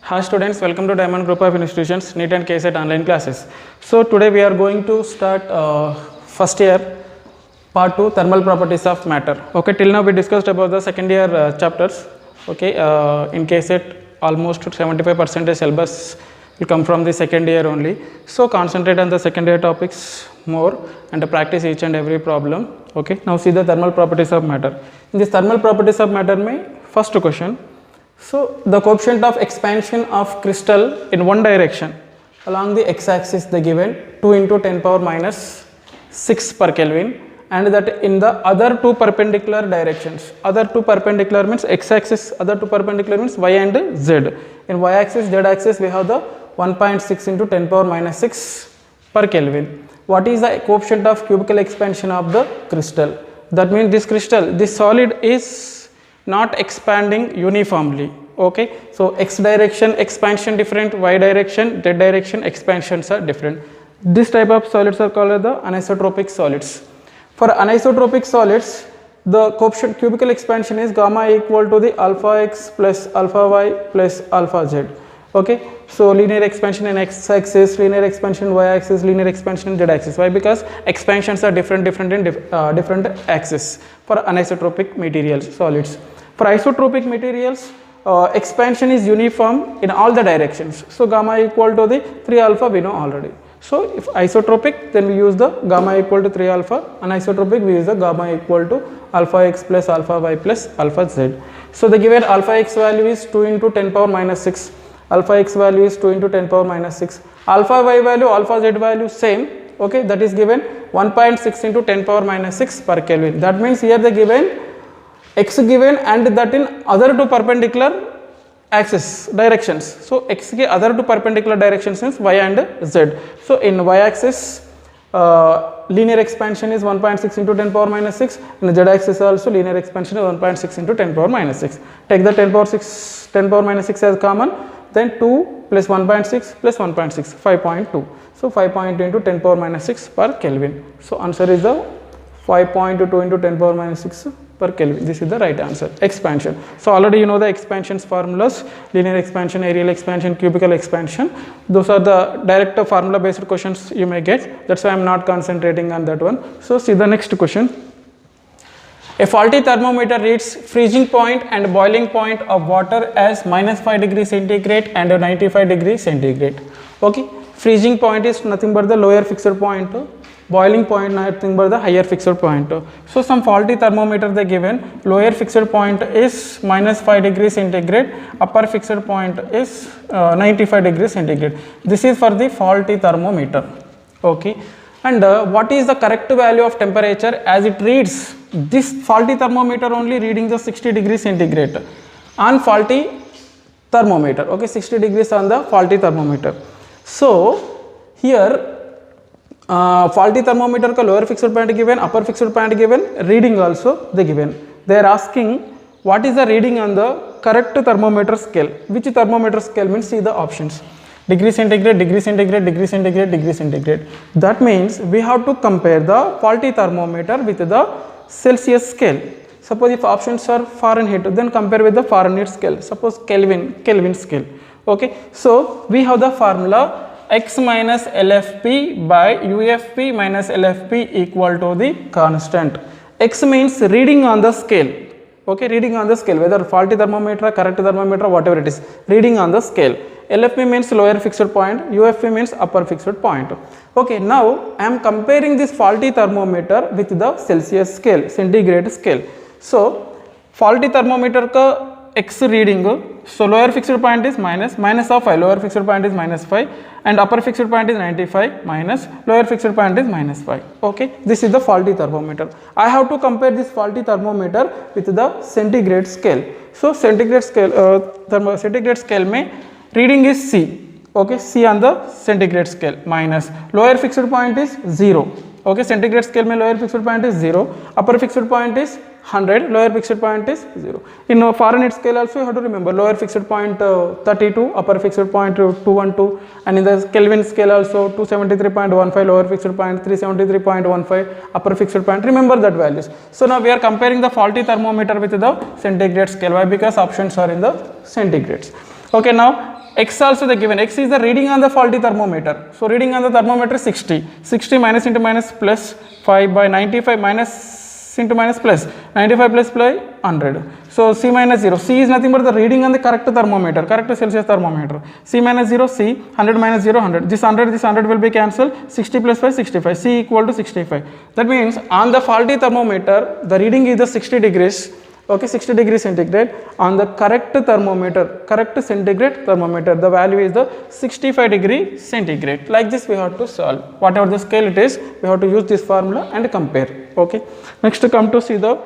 Hi students, welcome to Diamond Group of Institutions NEET and KSET online classes. So today we are going to start first year part 2 thermal properties of matter. Okay, till now we discussed about the second year chapters. Okay, in KSET almost 75% syllabus will come from the second year only. So concentrate on the second year topics more and practice each and every problem. Okay, now see the thermal properties of matter. In this thermal properties of matter mein first question. So the coefficient of expansion of crystal in one direction along the x-axis they given 2 into 10 power minus 6 per Kelvin, and that in the other two perpendicular directions, other two perpendicular means x-axis, other two perpendicular means y and z. In y-axis, z-axis we have the 1.6 into 10 power minus 6 per Kelvin. What is the coefficient of cubical expansion of the crystal? That means this crystal, this solid is not expanding uniformly. Okay, so x direction expansion different, y direction, z direction expansions are different. This type of solids are called the anisotropic solids. For anisotropic solids, the coefficient cubical expansion is gamma equal to the alpha x plus alpha y plus alpha z. Okay, so linear expansion in x axis, linear expansion in y axis, linear expansion in z axis. Why? Because expansions are different in different axes for anisotropic materials, solids. For isotropic materials, expansion is uniform in all the directions. So gamma equal to the 3 alpha we know already. So if isotropic, then we use the gamma equal to 3 alpha, anisotropic we use the gamma equal to alpha x plus alpha y plus alpha z. So the given alpha x value is 2 into 10 power minus 6, alpha x value is 2 into 10 power minus 6, alpha y value, alpha z value same. Okay, that is given 1.6 into 10 power minus 6 per Kelvin. That means here the given x given and that in other two perpendicular axis directions. So x ke other two perpendicular directions is y and z. So in y axis linear expansion is 1.6 into 10 power minus 6, and z axis also linear expansion is 1.6 into 10 power minus 6. Take the 10 power minus 6 as common, then 2 plus 1.6 plus 1.6, 5.2. So 5.2 into 10 power minus 6 per Kelvin. So answer is the 5.2 into 10 power minus 6 per Kelvin. This is the right answer. Expansion. So already you know the expansions formulas: linear expansion, areal expansion, cubical expansion. Those are the direct formula based questions you may get. That's why I am not concentrating on that one. So see the next question. A faulty thermometer reads freezing point and boiling point of water as minus 5 degrees centigrade and 95 degrees centigrade. Okay, freezing point is nothing but the lower fixed point. Boiling point nothing but the higher fixed point. So some faulty thermometer they given, lower fixed point is minus 5 degrees centigrade, upper fixed point is 95 degrees centigrade. This is for the faulty thermometer. Okay, and what is the correct value of temperature as it reads? This faulty thermometer only reading the 60 degrees centigrade on faulty thermometer. Okay, 60 degrees on the faulty thermometer. So here faulty thermometer ka lower fixed point given, upper fixed point given, reading also they given. They are asking what is the reading on the correct thermometer scale. Which thermometer scale means? See the options: degree centigrade, degree centigrade, degree centigrade, degree centigrade. That means we have to compare the faulty thermometer with the Celsius scale. Suppose if options are Fahrenheit, then compare with the Fahrenheit scale. Suppose Kelvin scale. Okay, so we have the formula x minus LFP by UFP minus LFP equal to the constant. X means reading on the scale. Okay, reading on the scale, whether faulty thermometer, correct thermometer, whatever it is, reading on the scale. LFP means lower fixed point, UFP means upper fixed point. Okay, now I am comparing this faulty thermometer with the Celsius scale, centigrade scale. So faulty thermometer ka x reading, so lower fixed point is minus of 5, lower fixed point is minus 5, and upper fixed point is 95 minus lower fixed point is minus 5. Okay, this is the faulty thermometer. I have to compare this faulty thermometer with the centigrade scale. So centigrade scale, centigrade scale mein reading is C. Okay, C on the centigrade scale, minus lower fixed point is 0. Okay, centigrade scale mein lower fixed point is 0, upper fixed point is 100, lower fixed point is 0. In Fahrenheit scale also you have to remember lower fixed point 32, upper fixed point 212, and in the Kelvin scale also 273.15, lower fixed point 373.15, upper fixed point, remember that values. So now we are comparing the faulty thermometer with the centigrade scale. Why? Because options are in the centigrades. Okay, now X also they given. X is the reading on the faulty thermometer. So reading on the thermometer 60. 60 minus into minus plus 5 by 95 minus into minus plus 95 plus 100. So C minus 0. C is nothing but the reading on the correct thermometer, correct Celsius thermometer. C minus 0, C, 100 minus 0, 100. This 100 will be cancelled. 60 plus 5, 65. C equal to 65. That means on the faulty thermometer, the reading is the 60 degrees. Okay, 60 degrees centigrade. On the correct thermometer, correct centigrade thermometer, the value is the 65 degree centigrade. Like this we have to solve. Whatever the scale it is, we have to use this formula and compare. Okay. Next to come to see the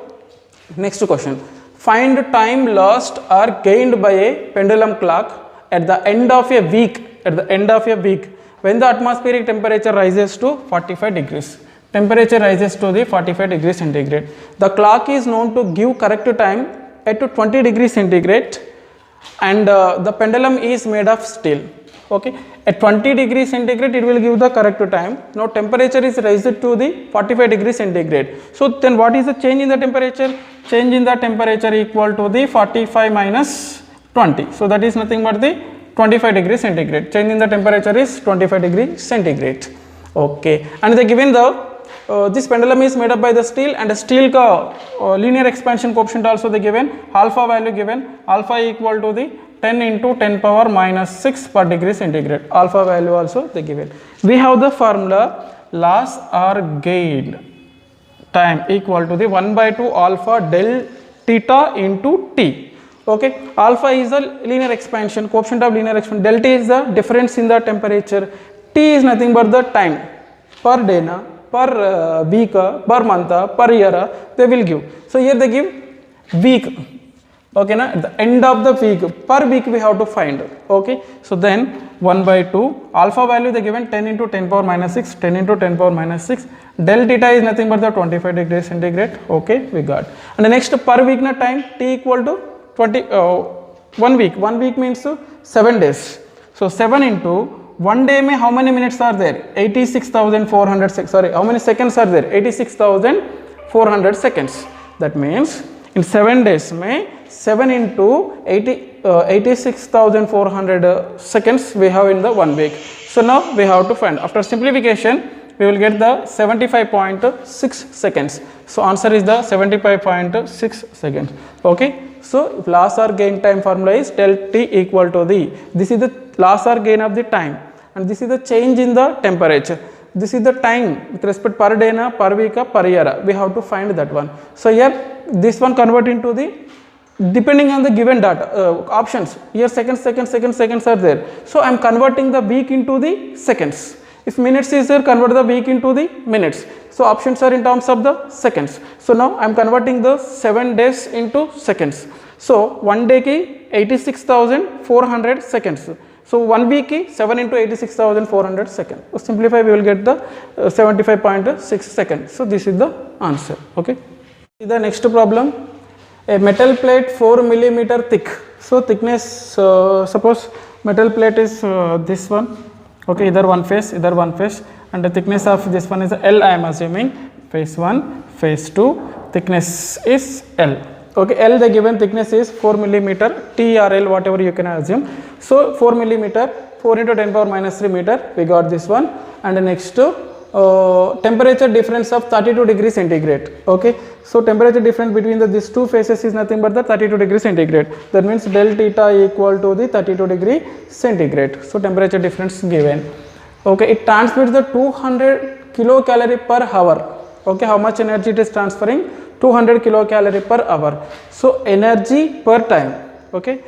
next question. Find time lost or gained by a pendulum clock at the end of a week. At the end of a week, when the atmospheric temperature rises to 45 degrees. Temperature rises to the 45 degrees centigrade. The clock is known to give correct time at 20 degrees centigrade, and the pendulum is made of steel. Okay, at 20 degrees centigrade it will give the correct time. Now temperature is raised to the 45 degrees centigrade. So then what is the change in the temperature? Change in the temperature equal to the 45 minus 20. So that is nothing but the 25 degrees centigrade. Change in the temperature is 25 degrees centigrade. Okay, and they given the this pendulum is made up by the steel, and the steel ka linear expansion coefficient also they given, alpha value given, alpha equal to the 10 into 10 power minus 6 per degree centigrade, alpha value also they given. We have the formula loss or gain time equal to the 1 by 2 alpha del theta into T. Okay, alpha is the linear expansion, coefficient of linear expansion, delta is the difference in the temperature, T is nothing but the time per day na, per week, per month, per year they will give. So here they give week. Okay, na, at the end of the week, per week we have to find. Okay, so then 1 by 2 alpha value they given 10 into 10 power minus 6, 10 into 10 power minus 6, del theta is nothing but the 25 degrees centigrade. Okay, we got. And the next per week na time T equal to 1 week. 1 week means 7 days. So 7 into 1 day mein how many minutes are there? 86,400 sorry, how many seconds are there? 86,400 seconds. That means in 7 days mein 7 into 86,400 seconds we have in the 1 week. So now we have to find. After simplification we will get the 75.6 seconds. So answer is the 75.6 seconds. Okay. So if loss or gain time formula is del T equal to the, this is the loss or gain of the time, and this is the change in the temperature. This is the time with respect per day na, per week, per year. We have to find that one. So here this one convert into the, depending on the given data options. Here seconds are there. So I am converting the week into the seconds. If minutes is there, convert the week into the minutes. So options are in terms of the seconds. So now I am converting the 7 days into seconds. So 1 day ki 86,400 seconds. So 1 week ki 7 into 86,400 seconds. So simplify, we will get the 75.6 seconds. So this is the answer. Okay. See the next problem. A metal plate 4 millimeter thick. So thickness, suppose metal plate is this one. Okay, either one face, and the thickness of this one is L, I am assuming. Face 1, face 2, thickness is L. Okay, L the given thickness is 4 millimeter, T or L whatever you can assume. So 4 millimeter, 4 into 10 power minus 3 meter, we got this one. And the next temperature difference of 32 degrees centigrade. Okay, so temperature difference between these two faces is nothing but the 32 degrees centigrade. That means del theta equal to the 32 degree centigrade. So temperature difference given. Okay, it transmits the 200 kilocalorie per hour. Okay, how much energy it is transferring? 200 kilocalorie per hour. So energy per time. Okay,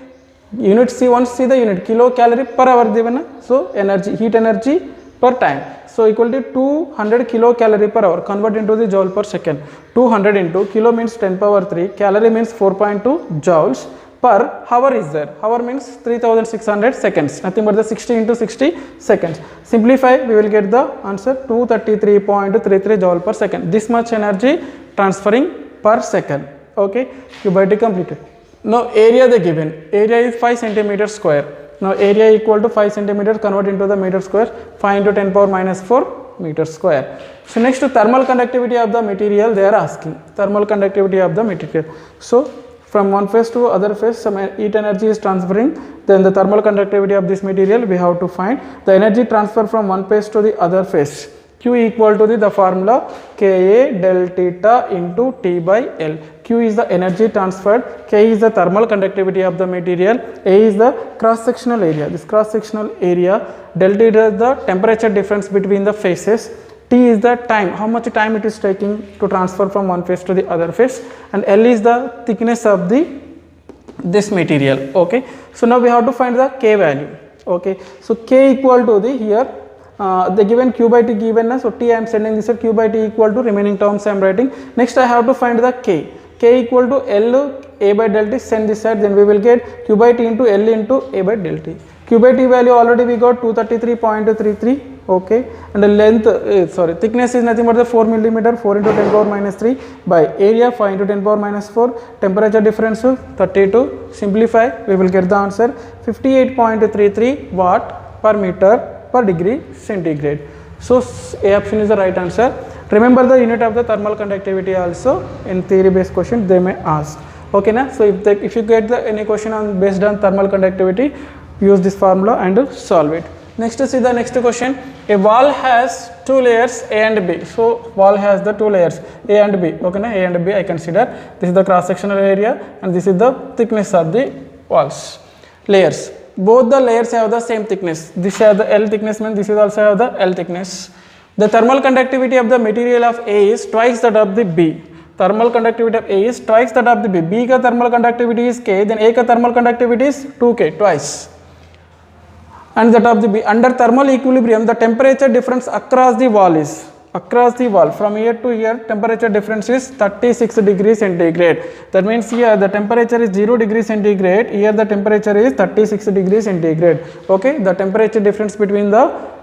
unit C, once see the unit kilocalorie per hour given. So energy, heat energy per time. So equal to 200 kilocalorie per hour, convert into the joule per second. 200 into kilo means 10 power 3, calorie means 4.2 joules per hour is there. Hour means 3600 seconds, nothing but the 60 into 60 seconds. Simplify, we will get the answer 233.33 joule per second. This much energy transferring per second. Okay, cubic completed. Now area they given, area is 5 centimeter square. Now area equal to 5 centimeters, convert into the meter square, 5 into 10 power minus 4 meter square. So next, thermal conductivity of the material they are asking, thermal conductivity of the material. So from one phase to other phase some heat energy is transferring, then the thermal conductivity of this material we have to find. The energy transfer from one phase to the other phase, Q equal to the formula Ka del theta into T by L. Q is the energy transferred, K is the thermal conductivity of the material, A is the cross sectional area. This cross sectional area, del theta is the temperature difference between the phases, T is the time, how much time it is taking to transfer from one phase to the other phase, and L is the thickness of this material. Okay, so now we have to find the K value. Okay, so K equal to the here the given Q by T given, so T I am sending this, Q by T equal to remaining terms I am writing. Next I have to find the K. K equal to L A by del T, send this side, then we will get Q by T into L into A by del T. Q by T value already we got 233.33. okay, and the length thickness is nothing but the 4 millimeter, 4 into 10 power minus 3 by area 5 into 10 power minus 4, temperature difference 32, simplify we will get the answer 58.33 watt per meter per degree centigrade. So A option is the right answer. Remember the unit of the thermal conductivity also in theory based question they may ask. Okay na? So if you get any question on based on thermal conductivity, use this formula and solve it. Next see the next question. A wall has two layers A and B. So wall has the two layers A and B. Okay na? A and B I consider. This is the cross sectional area and this is the thickness of the walls layers. Both the layers have the same thickness. This have the L thickness, means this is also have the L thickness. The thermal conductivity of the material of A is twice that of the B. Thermal conductivity of A is twice that of the B. B ka thermal conductivity is K, then A ka thermal conductivity is 2K, twice. And that of the B. Under thermal equilibrium, the temperature difference across the wall is, from here to here, temperature difference is 36 degrees centigrade. That means here the temperature is 0 degrees centigrade, here the temperature is 36 degrees centigrade. Okay, the temperature difference between the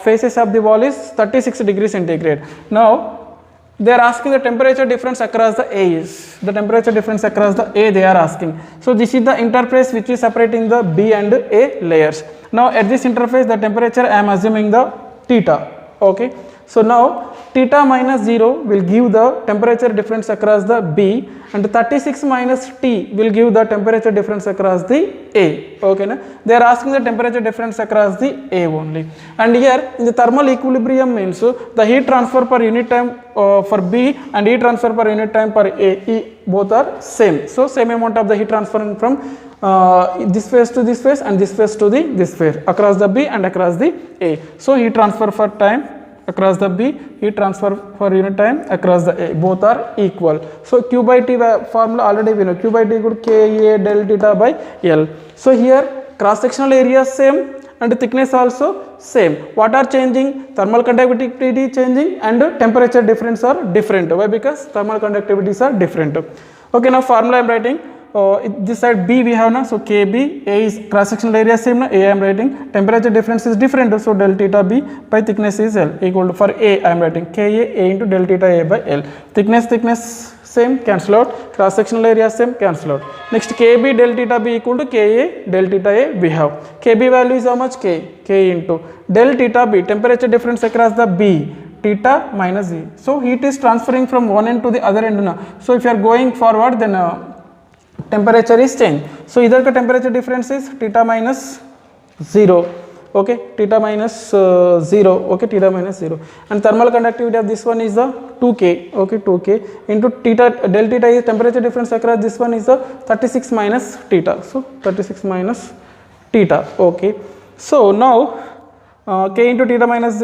faces of the wall is 36 degrees centigrade. Now they are asking the temperature difference across the A is, the temperature difference across the A they are asking. So this is the interface which is separating the B and A layers. Now at this interface the temperature I am assuming the theta. Okay, so now theta minus 0 will give the temperature difference across the B, and 36 minus T will give the temperature difference across the A. Okay, na? They are asking the temperature difference across the A only. And here in the thermal equilibrium means the heat transfer per unit time for B and heat transfer per unit time for A, both are same. So same amount of the heat transfer from this phase to this phase and this phase to this phase across the B and across the A. So heat transfer for time across the B, heat transfer for unit time across the A, both are equal. So Q by T formula already we know, Q by T equal to Ka del theta by L. So here cross sectional area same and thickness also same. What are changing? Thermal conductivity changing and temperature difference are different. Why? Because thermal conductivities are different. Okay, now formula I am writing. This side B we have now, so Kb, A is cross sectional area same now, A I am writing, temperature difference is different, so del theta B by thickness is L equal to, for A I am writing Ka A into del theta A by L, thickness same, cancel out, cross sectional area same, cancel out. Next Kb del theta B equal to Ka del theta A we have, Kb value is how much? K into del theta B, temperature difference across the B, theta minus Z. So heat is transferring from one end to the other end now. So if you are going forward, then temperature is changed. So either the temperature difference is theta minus 0. Okay, theta minus 0. Okay, theta minus 0. And thermal conductivity of this one is the 2K. Okay, 2K into theta, del theta is temperature difference across this one is the 36 minus theta. So 36 minus theta. Okay. So now K into theta minus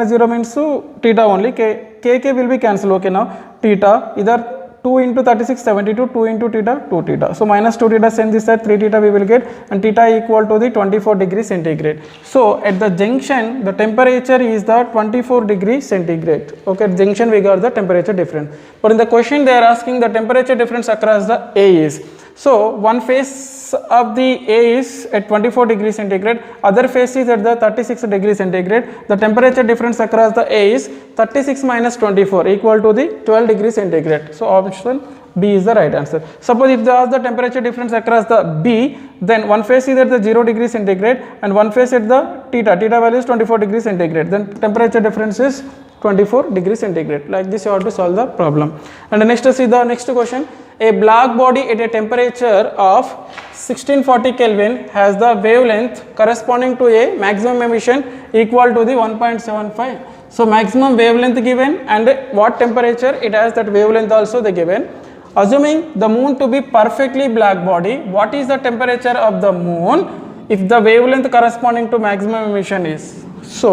0 means so theta only. K will be cancelled. Okay, now theta either 2 into 36 72, 2 into theta 2 theta. So minus 2 theta, send this side 3 theta we will get, and theta equal to the 24 degrees centigrade. So at the junction the temperature is the 24 degrees centigrade. Okay, at junction we got the temperature difference. But in the question they are asking the temperature difference across the A is. So one face of the A is at 24 degrees centigrade, other face is at the 36 degrees centigrade. The temperature difference across the A is 36 minus 24 equal to the 12 degrees centigrade. So option B is the right answer. Suppose if they ask the temperature difference across the B, then one face is at the 0 degrees centigrade and one face at the theta value is 24 degrees centigrade. Then temperature difference is 24 degrees centigrade. Like this you have to solve the problem. And next, see the next question. A black body at a temperature of 1640 Kelvin has the wavelength corresponding to a maximum emission equal to the 1.75. So maximum wavelength given and what temperature it has, that wavelength also they given. Assuming the moon to be perfectly black body, what is the temperature of the moon if the wavelength corresponding to maximum emission is? So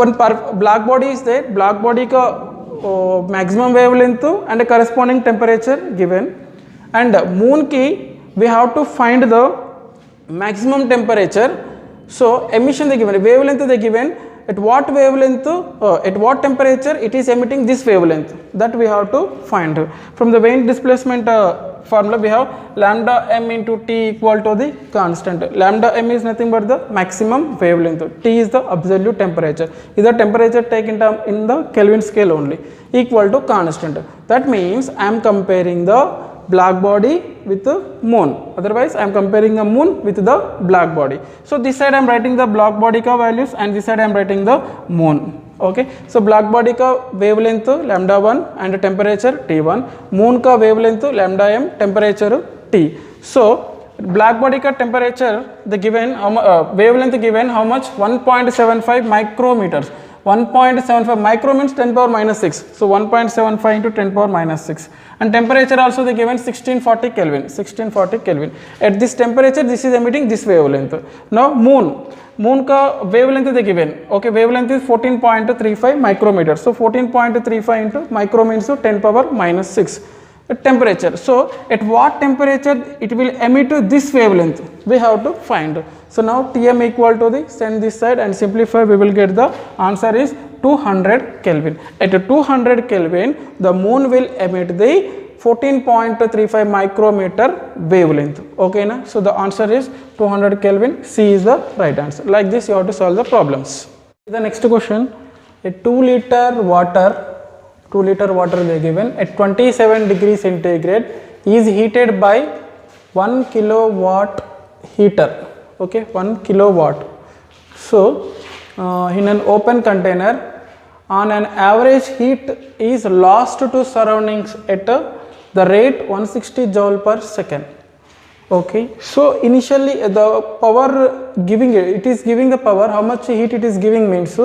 one black body is there, black body ka maximum wavelength and a corresponding temperature given, and moon ki we have to find the maximum temperature. So emission they given, wavelength they given, at what wavelength, at what temperature it is emitting this wavelength, that we have to find. From the Wien displacement formula we have lambda m into T equal to the constant. Lambda m is nothing but the maximum wavelength, T is the absolute temperature, is the temperature taken in the Kelvin scale only, equal to constant. That means I am comparing the black body with the moon, otherwise I am comparing the moon with the black body. So this side I am writing the black body ka values and this side I am writing the moon. Okay, so black body ka wavelength lambda 1 and temperature T1, moon ka wavelength lambda m, temperature T. So black body ka temperature the given wavelength given how much, 1.75 micrometers. 1.75 micro means 10 power minus 6, so 1.75 into 10 power minus 6, and temperature also they given 1640 Kelvin, 1640 Kelvin. At this temperature this is emitting this wavelength. Now moon ka wavelength they given, okay, wavelength is 14.35 micrometers, so 14.35 into micro means 10 power minus 6 temperature. So at what temperature it will emit this wavelength, we have to find. So now Tm equal to the, send this side and simplify, we will get the answer is 200 Kelvin. At 200 Kelvin the moon will emit the 14.35 micrometer wavelength. Okay na? So the answer is 200 Kelvin, C is the right answer. Like this you have to solve the problems. The next question, a 2 liter water they given at 27 degrees centigrade is heated by 1 kilowatt heater. Okay, 1 kilowatt. So in an open container, on an average heat is lost to surroundings at the rate 160 joule per second. Okay, so initially the power giving, it is giving the power, how much heat it is giving means,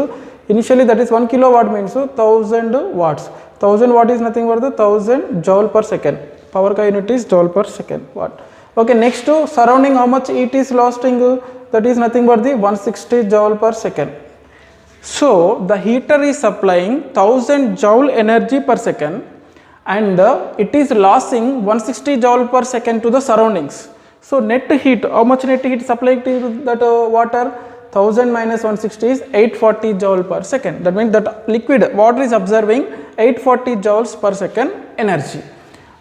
initially that is 1 kilowatt means 1000 watts. 1000 watt is nothing but the 1000 joule per second. Power ka unit is joule per second watt. Okay, next to surrounding how much heat is losing, that is nothing but the 160 joule per second. So the heater is supplying 1000 joule energy per second and it is losing 160 joule per second to the surroundings. So net heat, how much net heat supplying to that water? 1000 minus 160 is 840 joule per second. That means that liquid water is observing 840 joules per second energy.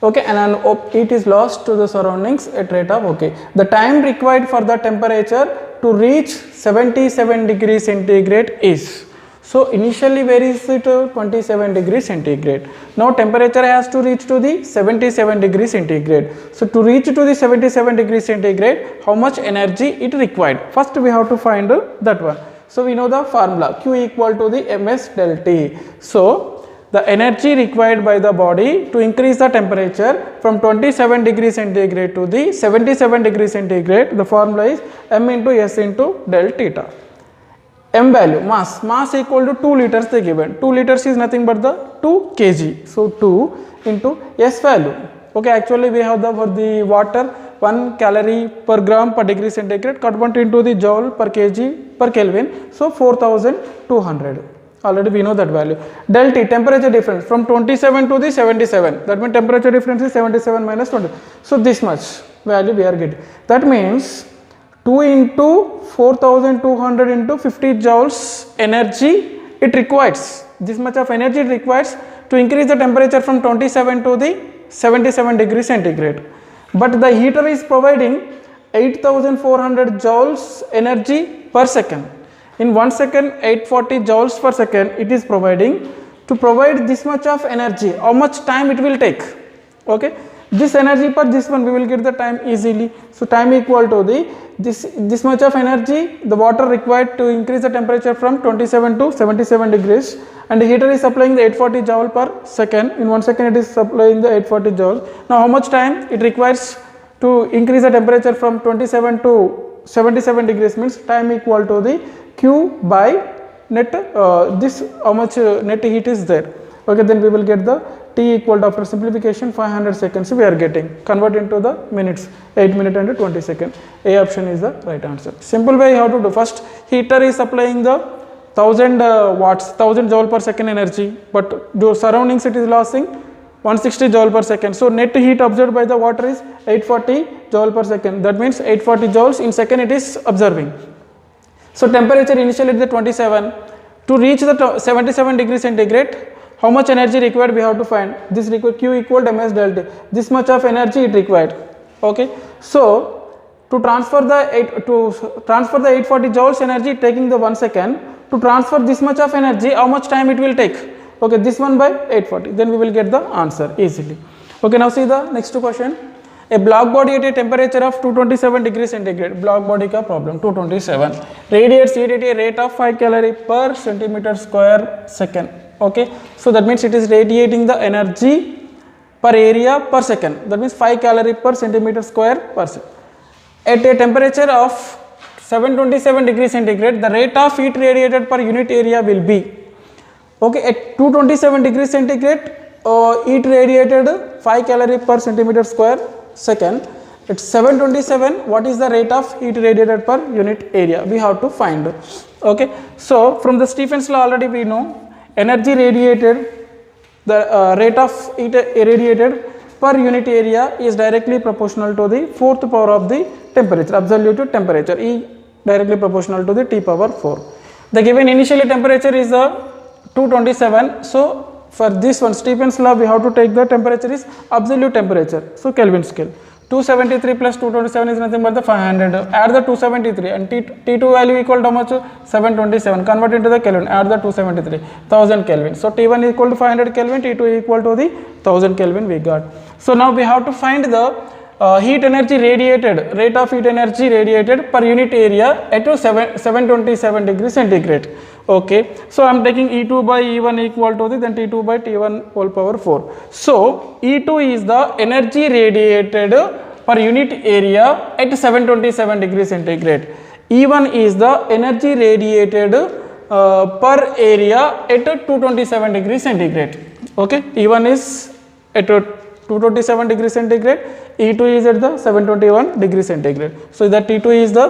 Okay, and it is lost to the surroundings at rate of, okay, the time required for the temperature to reach 77 degrees centigrade is, so initially where is it, 27 degrees centigrade. Now temperature has to reach to the 77 degrees centigrade. So to reach to the 77 degrees centigrade, how much energy it required? First we have to find that one. So we know the formula, Q equal to the ms del T. So the energy required by the body to increase the temperature from 27 degrees centigrade to the 77 degrees centigrade, the formula is m into s into del theta. M value, mass equal to 2 liters they given. 2 liters is nothing but the 2 kg. So 2 into S value. Okay, actually we have the, for the water 1 calorie per gram per degree centigrade converted into the joule per kg per Kelvin. So 4200. Already we know that value. Del T, temperature difference from 27 to the 77. That means temperature difference is 77 minus 20. So this much value we are getting. That means 2 into 4200 into 50 joules energy it requires. This much of energy it requires to increase the temperature from 27 to the 77 degrees centigrade. But the heater is providing 8400 joules energy per second. In 1 second 840 joules per second it is providing. To provide this much of energy, how much time it will take? Okay, this energy per this one we will get the time easily. So time equal to the this much of energy the water required to increase the temperature from 27 to 77 degrees, and the heater is supplying the 840 joule per second. In 1 second it is supplying the 840 joules. Now how much time it requires to increase the temperature from 27 to 77 degrees, means time equal to the Q by net this how much net heat is there. Okay, then we will get the T equal to, after simplification, 500 seconds we are getting, convert into the minutes, 8 minutes and 20 seconds. A option is the right answer. Simple way how to do. First, heater is supplying the 1000 watts, 1000 joule per second energy, but the surroundings it is losing 160 joule per second. So net heat absorbed by the water is 840 joule per second. That means 840 joules in second it is observing. So temperature initially at the 27. To reach the 77 degrees centigrade, how much energy required we have to find. This required Q equal to ms delta. This much of energy it required. Okay. So to transfer the 840 joules energy taking the 1 second, to transfer this much of energy, how much time it will take. Okay, this one by 840, then we will get the answer easily. Okay, now see the next question. A block body at a temperature of 227 degrees centigrade, block body ka problem 227, radiates heat at a rate of 5 calorie per centimeter square second. Okay, so that means it is radiating the energy per area per second, that means 5 calorie per centimeter square per second. At a temperature of 727 degrees centigrade, the rate of heat radiated per unit area will be. Okay, at 227 degrees centigrade, heat radiated 5 calorie per centimeter square second. At 727, what is the rate of heat radiated per unit area? We have to find. Okay, so from the Stefan's law already we know energy radiated, the rate of heat irradiated per unit area is directly proportional to the fourth power of the temperature, absolute temperature, E directly proportional to the T power 4. The given initially temperature is the 227. So for this one, Stefan's law, we have to take the temperature is absolute temperature. So Kelvin scale. 273 plus 227 is nothing but the 500. Add the 273 and T2 value equal to how much? 727. Convert into the Kelvin. Add the 273. 1000 Kelvin. So T1 equal to 500 Kelvin. T2 equal to the 1000 Kelvin we got. So now we have to find the heat energy radiated, rate of heat energy radiated per unit area at 727 degrees centigrade. Okay, so I am taking E2 by E1 equal to the then T2 by T1 whole power 4. So E2 is the energy radiated per unit area at 727 degrees centigrade. E1 is the energy radiated per area at 227 degrees centigrade. Okay, E1 is at 227 degrees centigrade, E2 is at the 721 degrees centigrade. So that T2 is the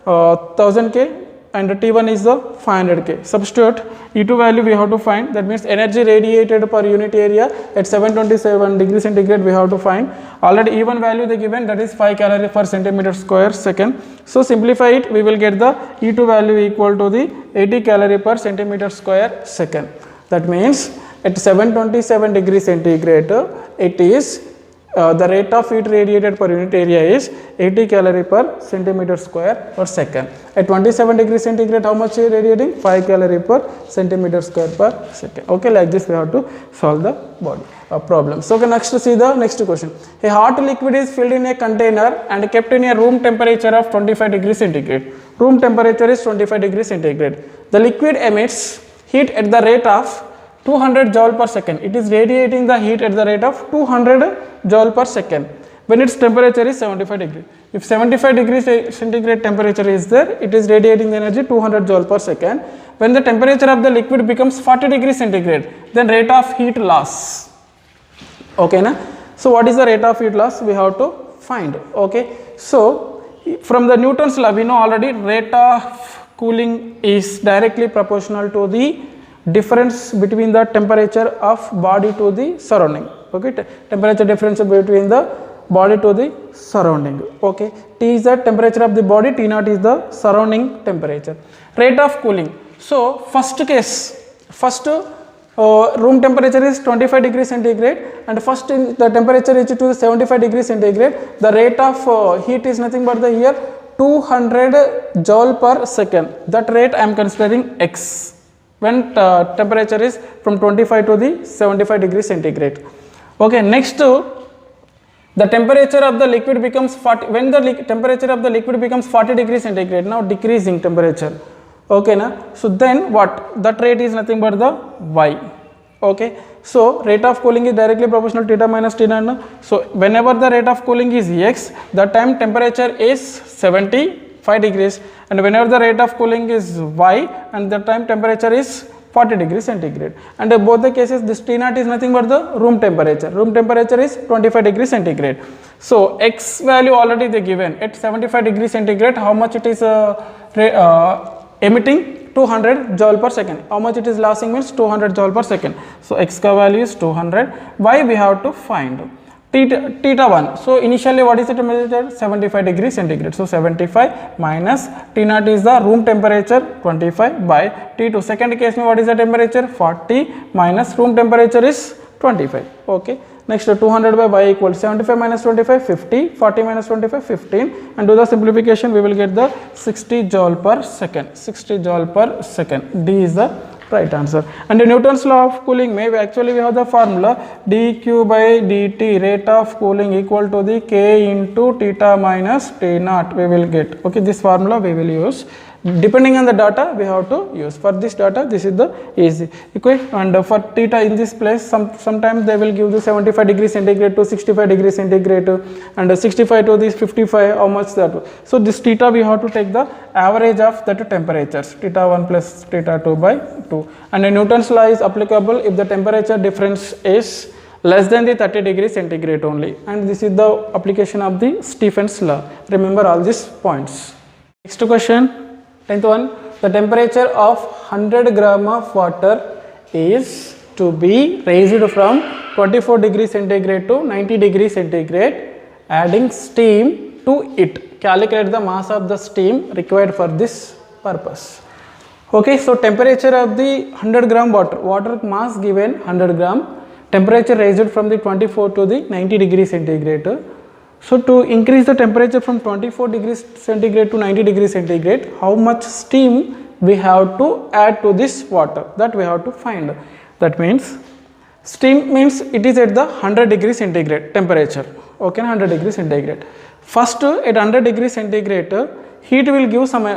1000 K and T1 is the 500 K. Substitute E2 value we have to find, that means energy radiated per unit area at 727 degrees centigrade we have to find. Already E1 value they given, that is 5 calorie per centimeter square second. So simplify it, we will get the E2 value equal to the 80 calorie per centimeter square second. That means at 727 degrees centigrade it is the rate of heat radiated per unit area is 80 calorie per centimeter square per second. At 27 degrees centigrade, how much is radiating? 5 calorie per centimeter square per second. Okay, like this we have to solve the body problem. So okay, next see the next question. A hot liquid is filled in a container and kept in a room temperature of 25 degrees centigrade. Room temperature is 25 degrees centigrade. The liquid emits heat at the rate of 200 joule per second. It is radiating the heat at the rate of 200 joule per second when its temperature is 75 degrees. If 75 degrees centigrade temperature is there, it is radiating the energy 200 joule per second. When the temperature of the liquid becomes 40 degrees centigrade, then rate of heat loss. Okay, na? So what is the rate of heat loss? We have to find. Okay, so from the Newton's law we know already rate of cooling is directly proportional to the difference between the temperature of body to the surrounding. Okay, temperature difference between the body to the surrounding. Okay, T is the temperature of the body, T naught is the surrounding temperature. Rate of cooling. So first case, first room temperature is 25 degrees centigrade and first in the temperature reaches to the 75 degrees centigrade. The rate of heat is nothing but the here 200 joule per second. That rate I am considering X when temperature is from 25 to the 75 degrees centigrade. Okay, next the temperature of the liquid becomes 40, when the temperature of the liquid becomes 40 degrees centigrade, now decreasing temperature, okay na. So then what, that rate is nothing but the y, okay. So rate of cooling is directly proportional to theta minus T naught. So whenever the rate of cooling is x, that time temperature is 75 degrees, and whenever the rate of cooling is y, and that time temperature is 40 degrees centigrade. And in both the cases this T naught is nothing but the room temperature. Room temperature is 25 degrees centigrade. So x value already they given at 75 degrees centigrade. How much it is emitting? 200 joule per second. How much it is losing means 200 joule per second. So x ka value is 200. Y we have to find theta 1. So initially what is the temperature? 75 degrees centigrade. So 75 minus T naught is the room temperature 25 by T2. Second case what is the temperature? 40 minus room temperature is 25. Okay. Next 200 by y equals 75 minus 25 50, 40 minus 25 15, and do the simplification, we will get the 60 joule per second. 60 joule per second. D is the right answer. And the Newton's law of cooling, maybe actually we have the formula dq by dt, rate of cooling equal to the k into theta minus T naught we will get. Okay, this formula we will use. Depending on the data we have to use. For this data this is the easy. Okay, and for theta in this place sometimes they will give the 75 degrees centigrade to 65 degrees centigrade and 65 to this 55, how much that. So this theta we have to take the average of that temperatures, theta 1 plus theta 2 by 2, and Newton's law is applicable if the temperature difference is less than the 30 degrees centigrade only, and this is the application of the Stephen's law. Remember all these points. Next question. 10th one, the temperature of 100 gram of water is to be raised from 24 degrees centigrade to 90 degrees centigrade, adding steam to it. Calculate the mass of the steam required for this purpose. Okay, so temperature of the 100 gram water mass given 100 gram, temperature raised from the 24 to the 90 degrees centigrade. So to increase the temperature from 24 degrees centigrade to 90 degrees centigrade, how much steam we have to add to this water, that we have to find. That means steam means it is at the 100 degrees centigrade temperature. Okay, 100 degrees centigrade. First at 100 degrees centigrade, heat will give some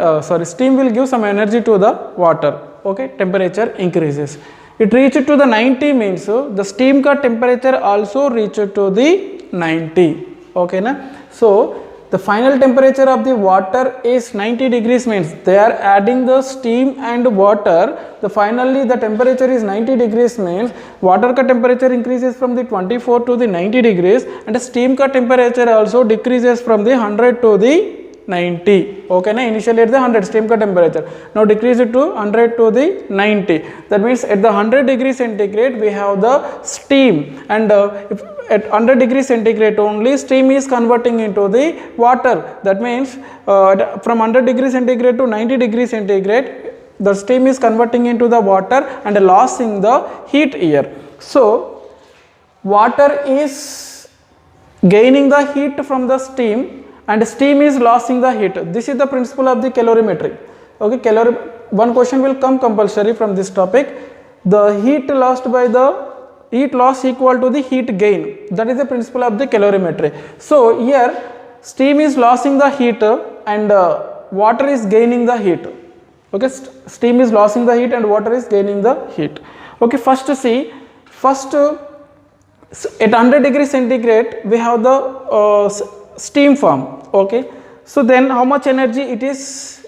steam will give some energy to the water. Okay, temperature increases. It reaches to the 90 means the steam ka temperature also reaches to the 90. Okay na? So the final temperature of the water is 90 degrees means they are adding the steam and water. The finally the temperature is 90 degrees means water ka temperature increases from the 24 to the 90 degrees, and the steam ka temperature also decreases from the 100 to the 90. Okay na? Initially at the 100 steam ka temperature, now decrease it to 100 to the 90. That means at the 100 degrees centigrade we have the steam, and if at 100 degrees centigrade only steam is converting into the water. That means from 100 degrees centigrade to 90 degrees centigrade the steam is converting into the water and losing the heat here. So water is gaining the heat from the steam and steam is losing the heat. This is the principle of the calorimetry. Okay, one question will come compulsory from this topic. The heat lost by the heat loss equal to the heat gain. That is the principle of the calorimetry. So here steam is losing the heat and water is gaining the heat. Okay, steam is losing the heat and water is gaining the heat. Okay, first see, at 100 degrees centigrade we have the steam form. Okay, so then how much energy it is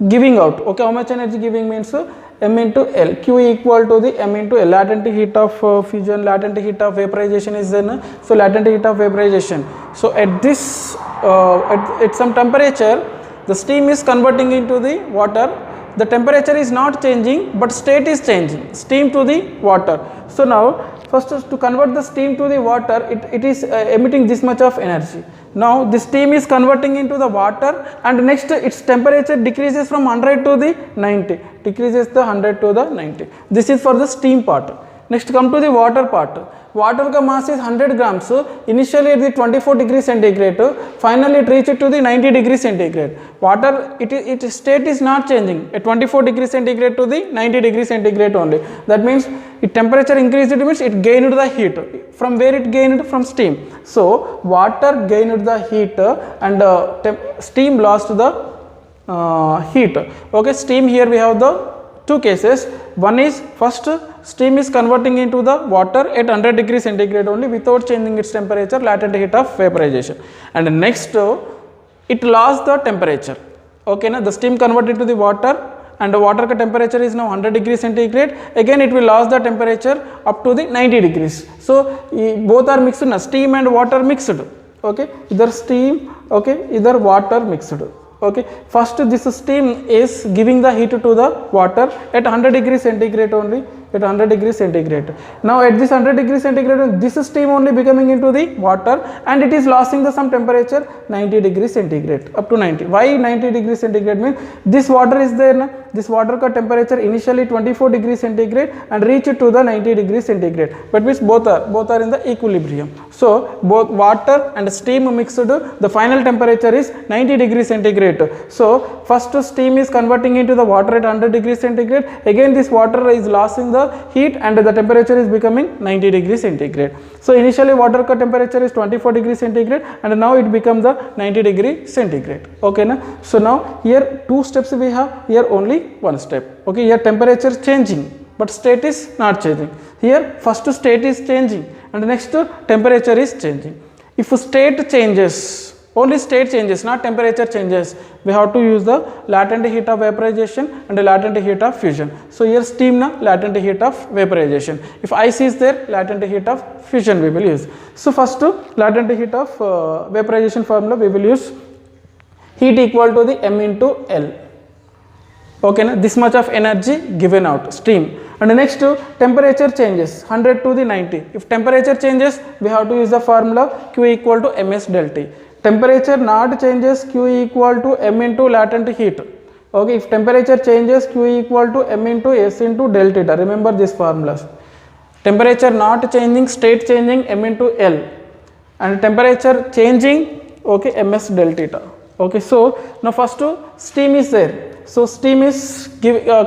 giving out? Okay, how much energy giving means M into L. Q equal to the M into L. Latent heat of fusion, latent heat of vaporization is then, so latent heat of vaporization. So at this at some temperature the steam is converting into the water. The temperature is not changing but state is changing, steam to the water. So now first to convert the steam to the water, it is emitting this much of energy. Now the steam is converting into the water, and next its temperature decreases from 100 to the 90, decreases the 100 to the 90. This is for the steam part. Next come to the water part. Water ka mass is 100 grams. Initially at the 24 degrees centigrade, finally it reaches to the 90 degrees centigrade. Water, its state is not changing at 24 degrees centigrade to the 90 degrees centigrade only. That means If temperature increased, it means it gained the heat. From where it gained? From steam. So water gained the heat and steam lost the heat. Okay, steam, here we have the two cases. One is, first steam is converting into the water at 100 degrees centigrade only without changing its temperature, latent heat of vaporization. And next it lost the temperature. Okay, now the steam converted to the water and the water temperature is now 100 degrees centigrade. Again it will lose the temperature up to the 90 degrees. So both are mixed, na, steam and water mixed. Okay, either steam, okay, either water mixed. Okay, first this steam is giving the heat to the water at 100 degrees centigrade only, at 100 degrees centigrade. Now at this 100 degrees centigrade, this steam only becoming into the water and it is losing the some temperature 90 degrees centigrade, up to 90. Why 90 degrees centigrade? Means this water is there, na? This water ka temperature initially 24 degrees centigrade and reach to the 90 degrees centigrade, but means both are in the equilibrium. So both water and steam mixed, the final temperature is 90 degrees centigrade. So first steam is converting into the water at 100 degrees centigrade. Again this water is losing the heat and the temperature is becoming 90 degrees centigrade. So initially water ka temperature is 24 degrees centigrade and now it becomes the 90 degree centigrade. Okay, na? So now here two steps we have, here only one step. Okay, here temperature changing but state is not changing. Here first state is changing and the next temperature is changing. If state changes, only state changes, not temperature changes, we have to use the latent heat of vaporization and the latent heat of fusion. So here steam, na, latent heat of vaporization. If ice is there, latent heat of fusion we will use. So first latent heat of vaporization formula we will use heat equal to the m into L. Okay, na? This much of energy given out, steam. And the next temperature changes 100 to the 90. If temperature changes, we have to use the formula Q equal to ms del T. Temperature not changes, Q equal to m into latent heat. Okay, if temperature changes, Q equal to m into S into del theta. Remember these formulas. Temperature not changing, state changing, m into L. And temperature changing, okay, ms del theta. Okay, so now first steam is there. So steam is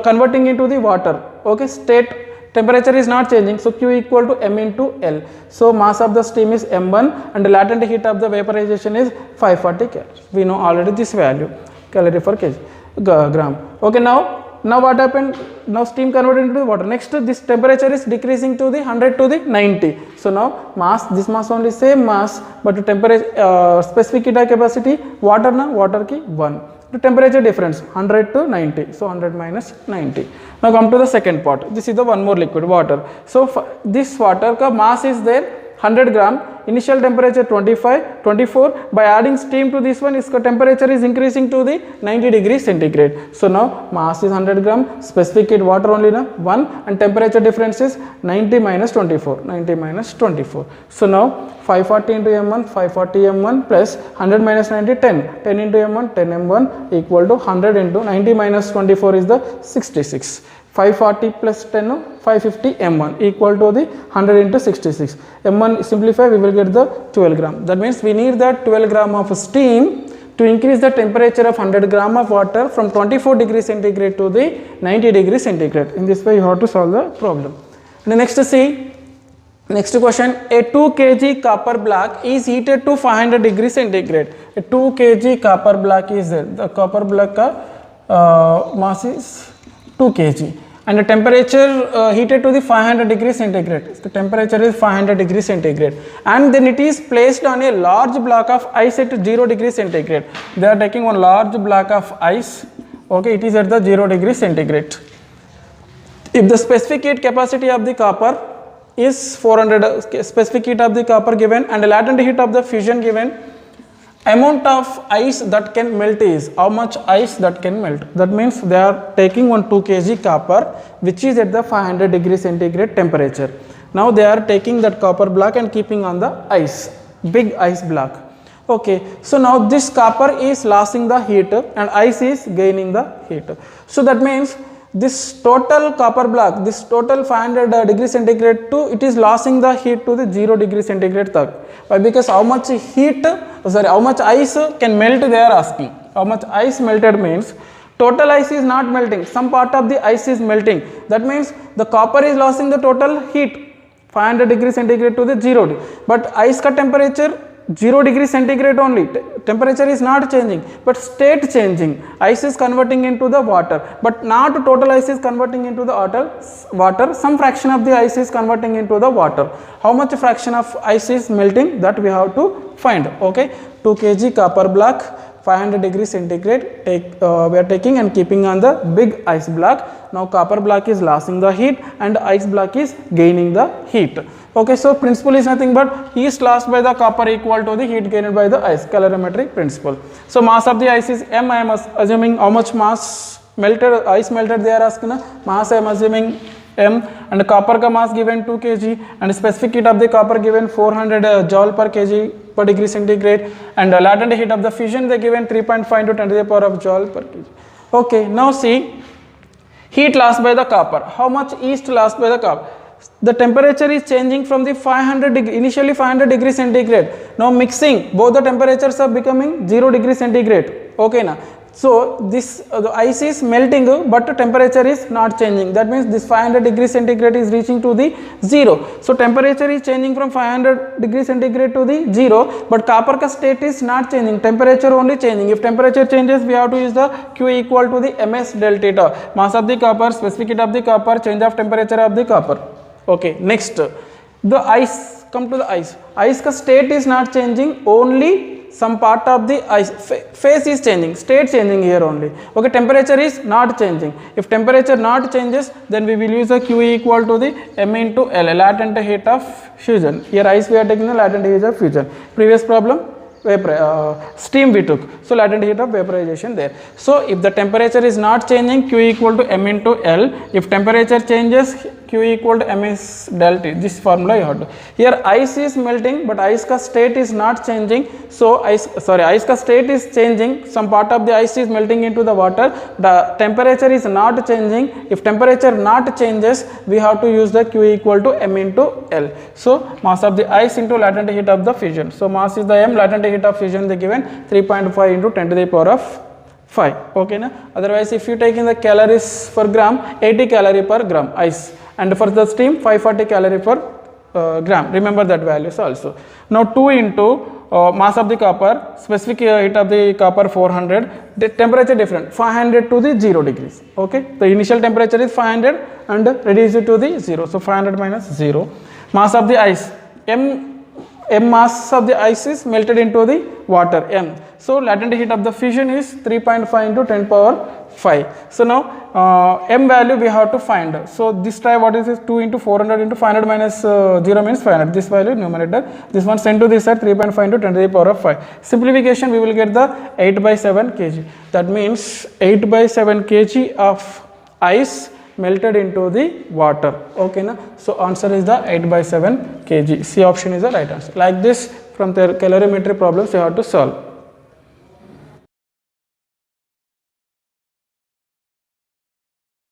converting into the water. Okay, state temperature is not changing, so Q equal to m into L. So mass of the steam is m1 and the latent heat of the vaporization is 540 calories. We know already this value, calorie per kg, gram. Okay, now what happened? Now steam converted into the water. Next this temperature is decreasing to the 100 to the 90. So now mass, this mass only same mass, but the temperature specific heat capacity water na, water ki 1. The temperature difference 100 to 90, so 100 minus 90. Now come to the second part. This is the one more liquid, water. So this water ka mass is there 100 gram, initial temperature 24. By adding steam to this one, its temperature is increasing to the 90 degrees centigrade. So now mass is 100 gram, specific heat water only na 1 and temperature difference is 90 minus 24, 90 minus 24. So now 540 into m1, 540 m1 plus 100 minus 90, 10. 10 into m1, 10 m1 equal to 100 into 90 minus 24 is the 66. 540 plus 10, 550 m1 equal to the 100 into 66. m1 simplify, we will get the 12 gram. That means we need the 12 gram of steam to increase the temperature of 100 gram of water from 24 degrees centigrade to the 90 degrees centigrade. In this way you have to solve the problem. And the next see, next question, a 2 kg copper block is heated to 500 degrees centigrade. A 2 kg copper block is there. The copper block ka mass is 2 kg. And the temperature heated to the 500 degrees centigrade. The temperature is 500 degrees centigrade. And then it is placed on a large block of ice at 0 degrees centigrade. They are taking one large block of ice. Okay, it is at the 0 degrees centigrade. If the specific heat capacity of the copper is 400, specific heat of the copper given and the latent heat of the fusion given, amount of ice that can melt is how much ice that can melt. That means they are taking one 2 kg copper which is at the 500 degrees centigrade temperature. Now they are taking that copper block and keeping on the ice, big ice block. Okay, so now this copper is losing the heat and ice is gaining the heat. So that means this total copper block, this total 500 degrees centigrade to it is losing the heat to the 0 degree centigrade tak. Why? Because how much heat, how much ice can melt they are asking. How much ice melted means Total ice is not melting, some part of the ice is melting. That means the copper is losing the total heat 500 degree centigrade to the 0 degree. But ice ka temperature 0 degree centigrade only. Temperature is not changing, but state changing. Ice is converting into the water, but not total ice is converting into the water. Some fraction of the ice is converting into the water. How much fraction of ice is melting, that we have to find. Okay, 2 kg copper block, 500 degree centigrade we are taking and keeping on the big ice block. Now copper block is losing the heat and ice block is gaining the heat. Okay, so principle is nothing but heat lost by the copper equal to the heat gained by the ice, calorimetric principle. So mass of the ice is m. I am assuming how much mass melted, ice melted they are asking. Mass I am assuming m, and copper ka mass given 2 kg and specific heat of the copper given 400 joule per kg per degree centigrade, and latent heat of the fission they given 3.5 into 10 to the power of joule per kg. Okay, now see heat lost by the copper. How much heat lost by the copper? The temperature is changing from the 500 degree, initially 500 degree centigrade. Now mixing, both the temperatures are becoming 0 degree centigrade. Okay na. So this the ice is melting, but the temperature is not changing. That means this 500 degree centigrade is reaching to the 0. So temperature is changing from 500 degree centigrade to the 0, but copper ka state is not changing, temperature only changing. If temperature changes, we have to use the Q equal to the ms del theta, mass of the copper, specific heat of the copper, change of temperature of the copper. Okay, next the ice, come to the ice. Ice ka state is not changing, only some part of the ice phase is changing, state changing here only. Okay, temperature is not changing. If temperature not changes, then we will use the Q equal to the m into L, latent heat of fusion. Here ice we are taking the latent heat of fusion. Previous problem steam we took, so latent heat of vaporization there. So if the temperature is not changing, Q equal to m into L. If temperature changes, Q equal to ms del T. This formula you have to. Here ice is melting, but ice ka state is not changing. So ice ka state is changing. Some part of the ice is melting into the water. The temperature is not changing. If temperature not changes, we have to use the Q equal to m into L. So mass of the ice into latent heat of the fusion. So mass is the m, latent heat of fusion they given 3.5 into 10 to the power of 5. Okay na. Otherwise, if you take in the calories per gram, 80 calorie per gram ice, and for the steam 540 calorie per gram. Remember that values also. Now 2 into mass of the copper, specific heat of the copper 400, the temperature different 500 to the 0 degrees. Okay, the initial temperature is 500 and reduce it to the 0. So 500 minus 0. Mass of the ice, m mass of the ice is melted into the water, m. So latent heat of the fusion is 3.5 into 10 power 5. So now m value we have to find. So this try what is this, 2 into 400 into 500 minus 0 means 500. This value numerator, this one send to this side 3.5 into 10 to the power of 5. Simplification, we will get the 8 by 7 kg. That means 8 by 7 kg of ice melted into the water. Okay na. So answer is the 8 by 7 kg. C option is the right answer. Like this, from the calorimetry problems you have to solve.